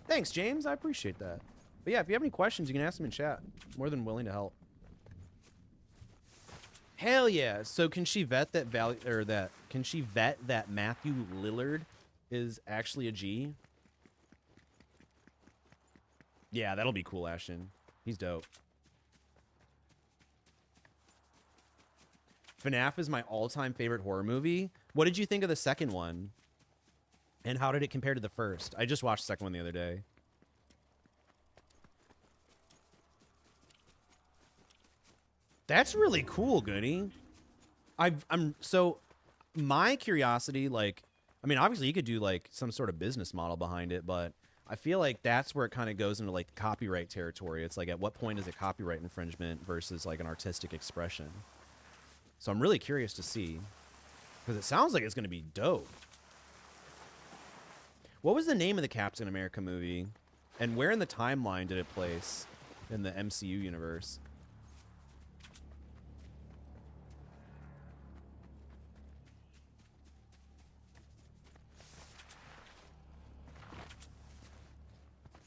Thanks, James. I appreciate that. But yeah, if you have any questions, you can ask them in chat. More than willing to help. Hell yeah! So can she vet that can she vet that Matthew Lillard is actually a G? Yeah, that'll be cool, Ashton. He's dope. FNAF is my all-time favorite horror movie. What did you think of the second one? And how did it compare to the first? I just watched the second one the other day. That's really cool, Goody. So my curiosity, like, I mean, obviously you could do like some sort of business model behind it, but I feel like that's where it kind of goes into like copyright territory. It's like, at what point is it copyright infringement versus like an artistic expression? So I'm really curious to see, because it sounds like it's going to be dope. What was the name of the Captain America movie? And where in the timeline did it place in the MCU universe?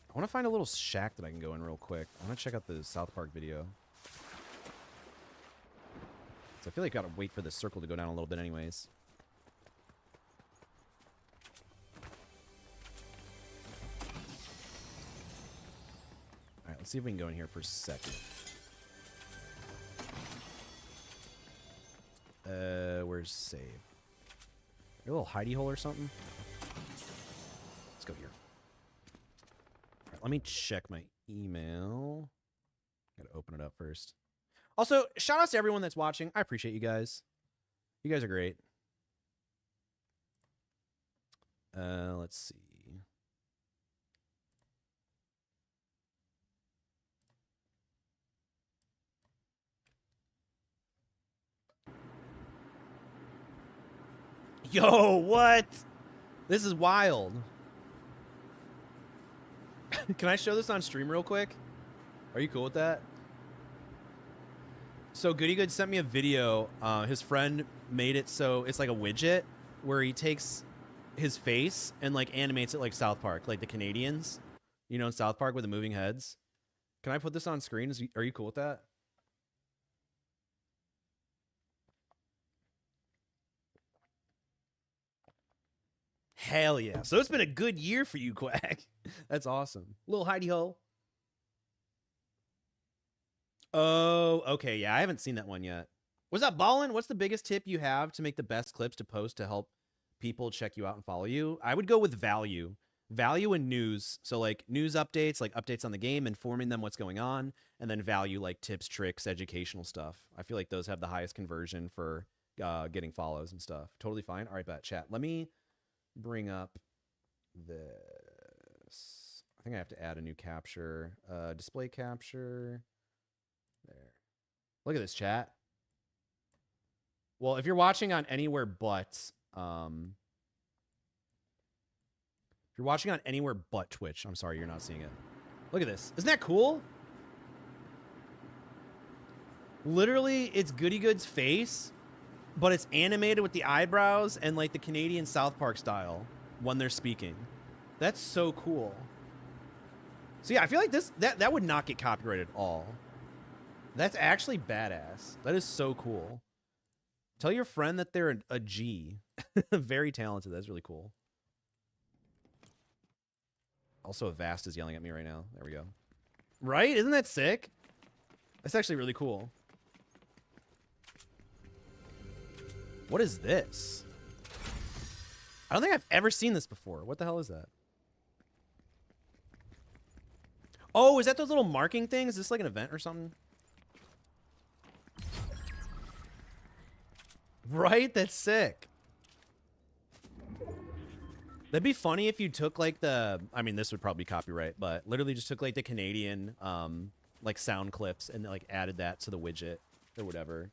I want to find a little shack that I can go in real quick. I want to check out the South Park video. So I feel like I gotta wait for the circle to go down a little bit anyways. Alright, let's see if we can go in here for a second. Where's save? A little hidey hole or something? Let's go here. Alright, let me check my email. Gotta open it up first. Also, shout outs to everyone that's watching. I appreciate you guys. You guys are great. Let's see. Yo, what? This is wild. Can I show this on stream real quick? Are you cool with that? So Goody Good sent me a video. His friend made it so it's like a widget where he takes his face and like animates it like South Park, like the Canadians, you know, in South Park with the moving heads. Can I put this on screen? Are you cool with that? Hell yeah. So it's been a good year for you, Quack. That's awesome. Little hidey hole. Oh, okay. Yeah, I haven't seen that one yet. Was that ballin'? What's the biggest tip you have to make the best clips to post to help people check you out and follow you? I would go with value. Value and news. So like news updates, like updates on the game, informing them what's going on, and then value like tips, tricks, educational stuff. I feel like those have the highest conversion for getting follows and stuff. Totally fine. All right, bet. Chat. Let me bring up this. I think I have to add a new capture. Display capture. There. Look at this, chat. Well, if you're watching on anywhere but if you're watching on anywhere but Twitch, I'm sorry you're not seeing it. Look at this. Isn't that cool? Literally, it's Goody Good's face, but it's animated with the eyebrows and like the Canadian South Park style when they're speaking. That's so cool. So yeah, I feel like that would not get copyrighted at all. That's actually badass. That is so cool. Tell your friend that they're a G. Very talented. That's really cool. Also, Avast is yelling at me right now. There we go. Right? Isn't that sick? That's actually really cool. What is this? I don't think I've ever seen this before. What the hell is that? Oh, is that those little marking things? Is this like an event or something? Right? That's sick. That'd be funny if you took like the, I mean, this would probably be copyright, but literally just took like the Canadian like sound clips and like added that to the widget or whatever.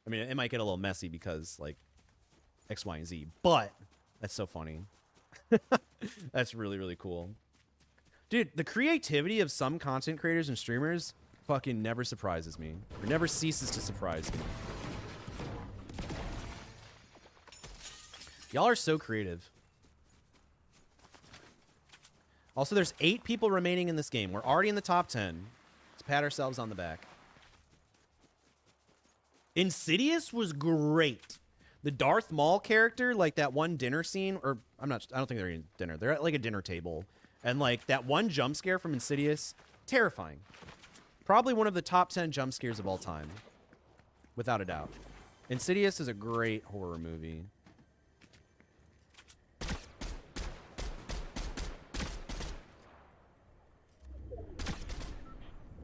I mean, it might get a little messy because like X, Y, and Z, but that's so funny. That's really, really cool. Dude, the creativity of some content creators and streamers fucking never surprises me. Or never ceases to surprise me. Y'all are so creative. Also, there's 8 people remaining in this game. We're already in the top 10. Let's pat ourselves on the back. Insidious was great. The Darth Maul character, like that one dinner scene, or I don't think they're eating dinner. They're at like a dinner table. And like that one jump scare from Insidious, terrifying. Probably one of the top 10 jump scares of all time. Without a doubt. Insidious is a great horror movie.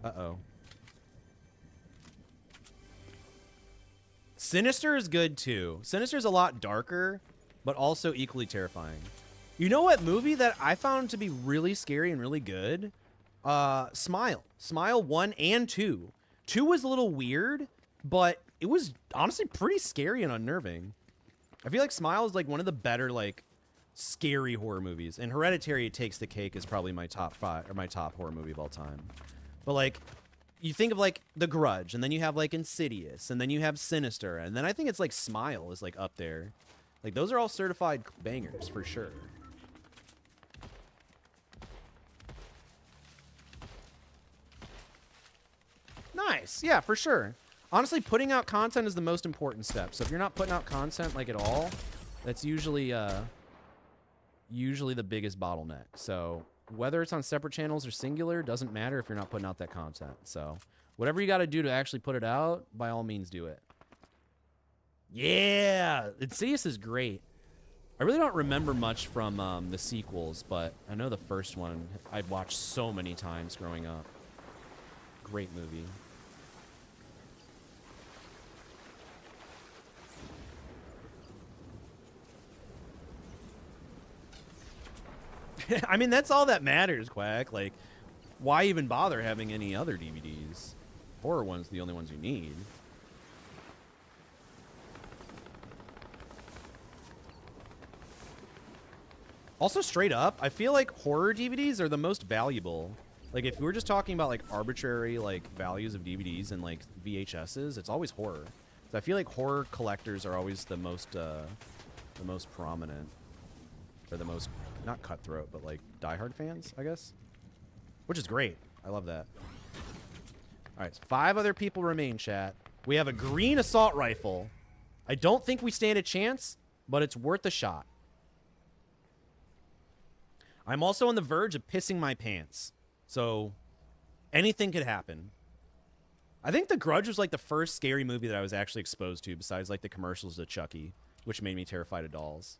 Uh-oh. Sinister is good, too. Sinister is a lot darker, but also equally terrifying. You know what movie that I found to be really scary and really good? Smile. Smile 1 and 2. 2 was a little weird, but it was honestly pretty scary and unnerving. I feel like Smile is like one of the better, like, scary horror movies. And Hereditary Takes the Cake is probably my top 5, or my top horror movie of all time. But, like, you think of, like, The Grudge, and then you have, like, Insidious, and then you have Sinister, and then I think it's, like, Smile is, like, up there. Like, those are all certified bangers, for sure. Nice. Yeah, for sure. Honestly, putting out content is the most important step. So if you're not putting out content, like, at all, that's usually the biggest bottleneck. So whether it's on separate channels or singular, doesn't matter if you're not putting out that content. So whatever you got to do to actually put it out, by all means do it. Yeah, Insidious is great. I really don't remember much from the sequels, but I know the first one I've watched so many times growing up. Great movie. I mean, that's all that matters, Quack. Like, why even bother having any other DVDs? Horror ones, the only ones you need. Also, straight up, I feel like horror DVDs are the most valuable. Like, if we were just talking about, like, arbitrary, like, values of DVDs and, like, VHSs, it's always horror. So I feel like horror collectors are always the most prominent. Or the most, not cutthroat, but, like, diehard fans, I guess. Which is great. I love that. All right, so 5 other people remain, chat. We have a green assault rifle. I don't think we stand a chance, but it's worth a shot. I'm also on the verge of pissing my pants. So, anything could happen. I think The Grudge was like the first scary movie that I was actually exposed to, besides like the commercials of Chucky, which made me terrified of dolls.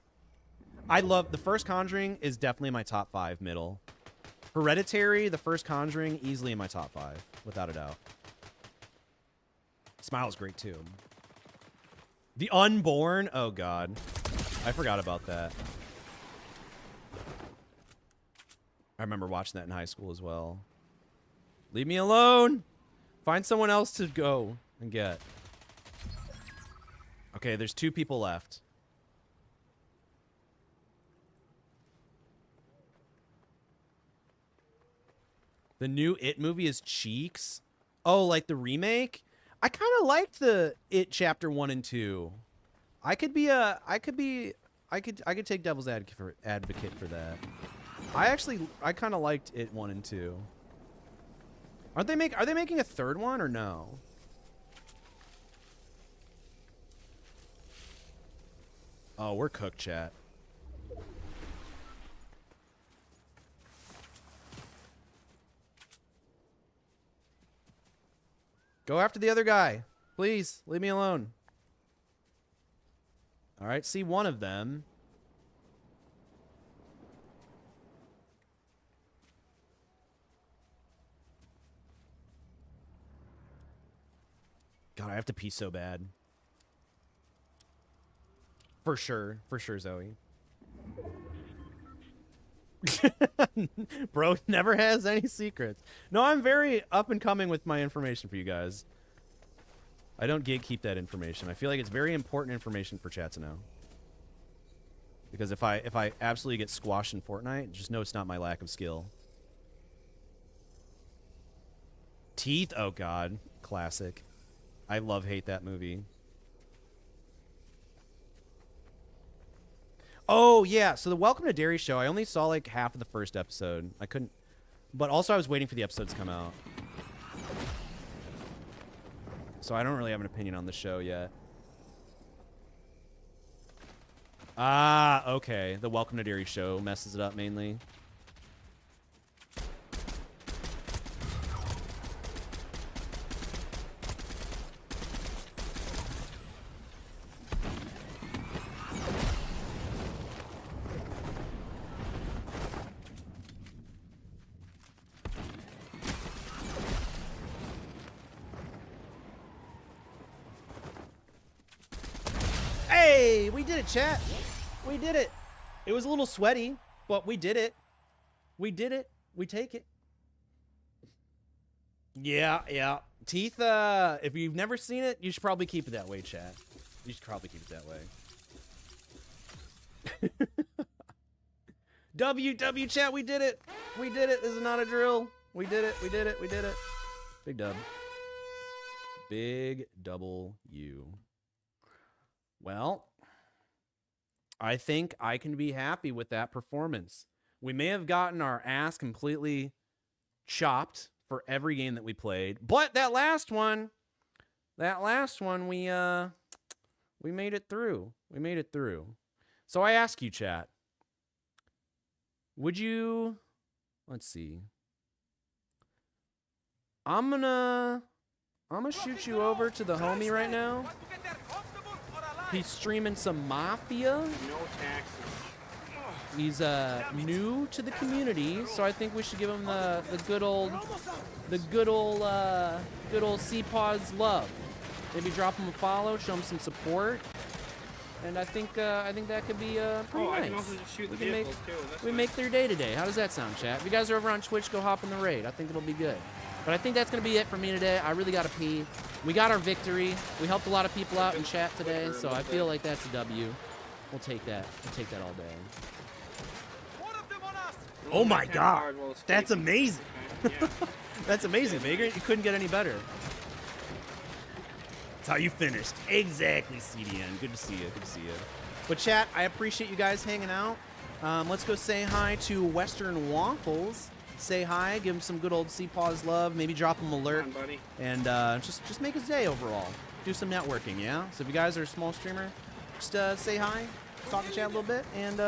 I love, the first Conjuring is definitely in my top 5 middle. Hereditary, the first Conjuring, easily in my top 5, without a doubt. Smile's great too. The Unborn, oh god. I forgot about that. I remember watching that in high school as well. Leave me alone! Find someone else to go and get. Okay, there's 2 people left. The new It movie is Cheeks? Oh, like the remake? I kind of liked the It Chapter 1 and 2. I could take devil's advocate for that. I kind of liked It 1 and 2. Are they making a 3rd one or no? Oh, we're cooked, chat. Go after the other guy. Please, leave me alone. All right, see one of them. God, I have to pee so bad. For sure, Zoe. Bro never has any secrets. No, I'm very up and coming with my information for you guys. I don't gatekeep that information. I feel like it's very important information for chat to know. Because if I absolutely get squashed in Fortnite, just know it's not my lack of skill. Teeth, oh god, classic. I hate that movie. Oh, yeah. So the Welcome to Derry show, I only saw like half of the first episode. I couldn't... But also I was waiting for the episodes to come out. So I don't really have an opinion on the show yet. Ah, okay. The Welcome to Derry show messes it up mainly. Hey, we did it, chat. We did it. It was a little sweaty, but we did it. We did it. We take it. Yeah, yeah. Teeth, if you've never seen it, you should probably keep it that way, chat. You should probably keep it that way. W, chat, we did it. We did it. This is not a drill. We did it. We did it. We did it. Big dub. Big double U. Well, I think I can be happy with that performance. We may have gotten our ass completely chopped for every game that we played, but that last one, we made it through. We made it through. So I ask you, chat, would you, let's see. I'm gonna shoot you over to the homie right now. He's streaming some Mafia. No taxes. He's new to the community, so I think we should give him the good old CPAWS love. Maybe drop him a follow, show him some support, and I think that could be pretty nice. I can also just shoot the vehicles too. We make their day today. How does that sound, chat? If you guys are over on Twitch, go hop in the raid. I think it'll be good. But I think that's gonna be it for me today. I really gotta pee. We got our victory. We helped a lot of people out in chat today, so I feel like that's a W. We'll take that. We'll take that all day. Oh my Left-hand god. card while escaping. That's amazing. Okay, yeah. That's amazing, Vagrant. You couldn't get any better. That's how you finished. Exactly, CDN. Good to see you. Good to see you. But chat, I appreciate you guys hanging out. Let's go say hi to Western Waffles. Say hi, give him some good old C-Paws love. Maybe drop him a alert, Come on, buddy. and just make his day overall. Do some networking, yeah. So if you guys are a small streamer, just say hi, talk to chat a little bit, and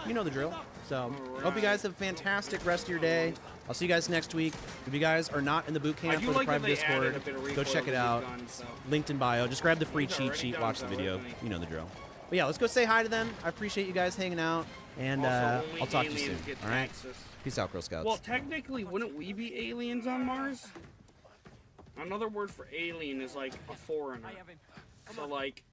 you know the drill. So hope you guys have a fantastic rest of your day. I'll see you guys next week. If you guys are not in the boot I camp do or the like that private they added Discord, a bit of go recoil check it with out. these guns, so. Linked in bio. Just grab the free He's cheat already sheet, done watch the so, video. isn't he? You know the drill. But yeah, let's go say hi to them. I appreciate you guys hanging out, and Also, only I'll talk to you soon. aliens get All right? taxes. Peace out, Girl Scouts. Well, technically, wouldn't we be aliens on Mars? Another word for alien is like a foreigner. So like